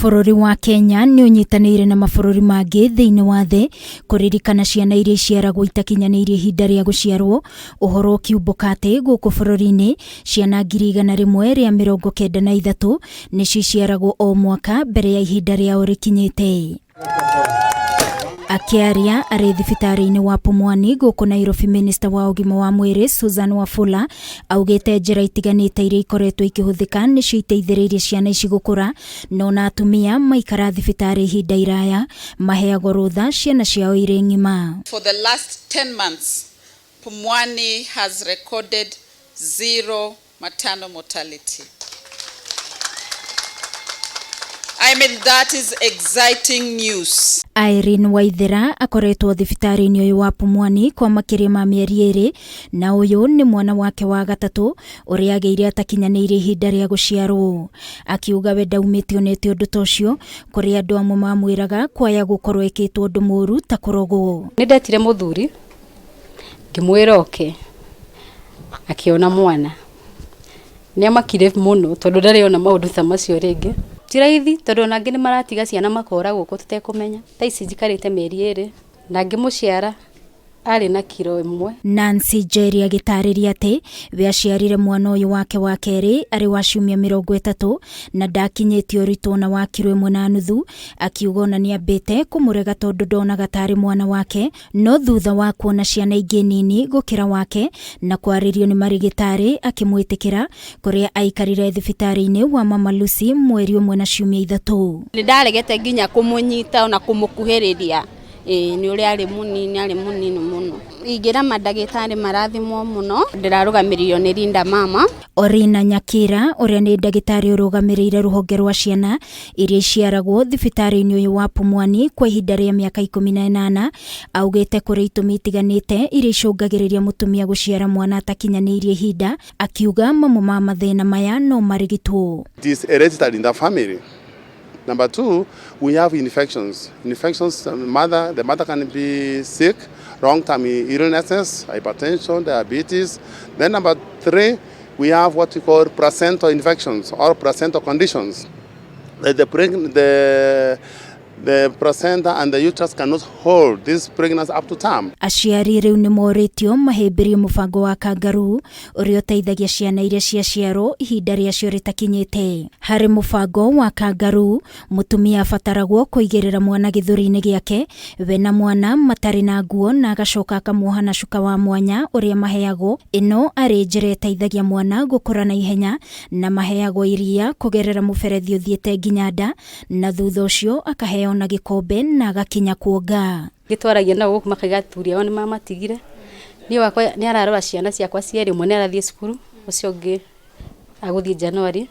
Bũrũri wa Kenya nĩ ũnyitanĩire na mabũrũri mangĩ thĩinĩ wa thĩ kũririkana ciana iria iciaragwo itakinyanĩirie ihinda rĩa gũciarwo. Ũhoro ũkiumbũka atĩ gũkũ bũrũri-inĩ ciana 193 nĩcio iciaragwo o mwaka mbere ya ihinda rĩao rĩkinyĩte. Akiaria arĩ thibitarĩ-inĩ wa Pumwani gũkũ Nairobi, Minister wa ũgima wa mwĩrĩ Susan Wafula augĩte njĩra itiganĩte iria ikoretwo ikĩhũthĩka nĩcio iteithĩrĩirie ciana ici gũkũra, no na atumia maikara thibitarĩ ihinda iraya maheagwo rũtha ciana ciao irĩ ng'ima. For the last 10 months, Pumwani has recorded 0 maternal mortality. I mean, that is exciting news. Irene Waithera akoretwo thibitarĩ-inĩ ũyũ wa Pumwani kwa makĩria ma mĩeri 2 na ũyũ nĩ mwana wake wa gatatũ ũrĩa agĩire atakinyanĩirie ihinda rĩa gũciarwo. Akiuga we ndaumĩte onete ũndũ ta ũcio kũrĩ andũ amwe mamwĩraga kwaya gũkorwo ĩkĩtwo ũndũ mũru ta kũrogwo. Nĩ ndetire mũthuri ngĩmwĩra oke akiona mwana nĩ amakire mũno tondũ ndarĩ ona maũndũ ta macio rĩngĩ. Tiraithi tondũ nangĩ nĩ maratiga ciana makora gũkũ tutekũmenya. Ta ici njikarĩte mĩeri 2 na ngĩmũciara arĩ na kilo 1. Nancy Njeri agĩtarĩria atĩ we aciarire mwana ũyũ wake wa kerĩ arĩ wa ciumia 30 na ndakinyĩtie ũritũ na wa kilo 1.5. Akiuga ona nĩambĩte kũmũrega tondũ ndonaga tarĩ mwana wake, no thutha wa kuona ciana ingĩ nini gũkĩra wake na kwarĩrio nĩ marigĩtarĩ akĩmwĩtĩkĩra, kũrĩa aikarire thibitarĩ-inĩ wa Mama Lucy mweri ũmwe na ciumia 3. Nĩ ndaregete nginya kũmũnyita ona kũmũkuhĩrĩria. Ni uri ari munini muno. Igira madagĩtarĩ marathimwo muno. Ndĩrarũgamĩrĩrio nĩ Linda Mama. Orina Nyakira ũrĩa nĩ ndagĩtarĩ ũrũgamĩrĩire rũhonge rwa ciana iria iciaragwo thibitarĩ-inĩ ũyũ wa Pumwani kwa ihinda rĩa mĩaka 18 augĩte kũrĩ itũmi itiganĩte iria icũngagĩrĩria mũtumia gũciara mwana atakinyanĩirie ihinda, akiuga mamwe ma mathĩna maya no marigitwo. It is hereditary in the family. Number 2, we have infections. Infections, the mother can be sick, long-term illnesses, hypertension, diabetes. Then number 3, we have what we call placental infections or placental conditions. The placenta and the uterus cannot hold this pregnancy up to term. Aciari rĩu nĩ moritio mahĩmbĩrie mũbango wa kangaroo ũrĩa ũteithagia ciana iria ciaciarwo ihinda rĩacio rĩtakinyĩte. Harĩ mũbango wa kangaroo, mũtumia abataragwo kũigĩrĩra mwana gĩthũri-inĩ gĩake, we na mwana matarĩ na nguo na agacoka akamuoha na cuka wa mwanya ũrĩa maheagwo. Ĩno arĩ njĩra ĩteithagia mwana gũkũra na ihenya na maheagwo iria kũgerera mũberethi ũthiĩte nginya nda na thutha ũcio akaheo na gĩkombe na agakinya kuonga. Gĩtwaragia na gũkũ makagaturia o nĩ mamatigire. Niĩ wakwa nĩ ararora ciana ciakwa cierĩ, ũmwe nĩ arathiĩ cukuru, ũcio ũngĩ agũthiĩ January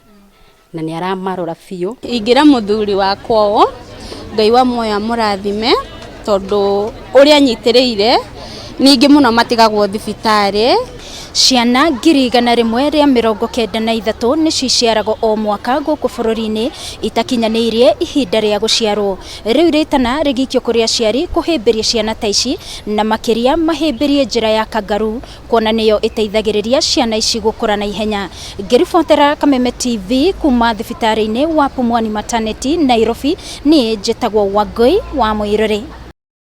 na nĩ aramarora biũ. Ingira mũthuri wakwa o Ngai wa muoyo amũrathime tondũ ũrĩa nyitĩrĩire ningĩ mũno matigagwo thibitarĩ. Ciana 193 nĩcio iciaragwo o mwaka gũkũ bũrũri-inĩ itakinyanĩirie ihinda rĩa gũciarwo. Rĩu rĩtana rĩgĩikio kũrĩ aciari kũhĩmbĩria ciana ta ici na makĩria mahĩmbĩrie njĩra ya kangaroo, kuona nĩyo ĩteithagĩrĩria ciana ici gũkũra na ihenya. Ngĩribotera Kameme TV kuma thibitarĩ-inĩ wa Pumwani Maternity Nairobi, niĩ njĩtagwo Wangui wa Mũirũrĩ.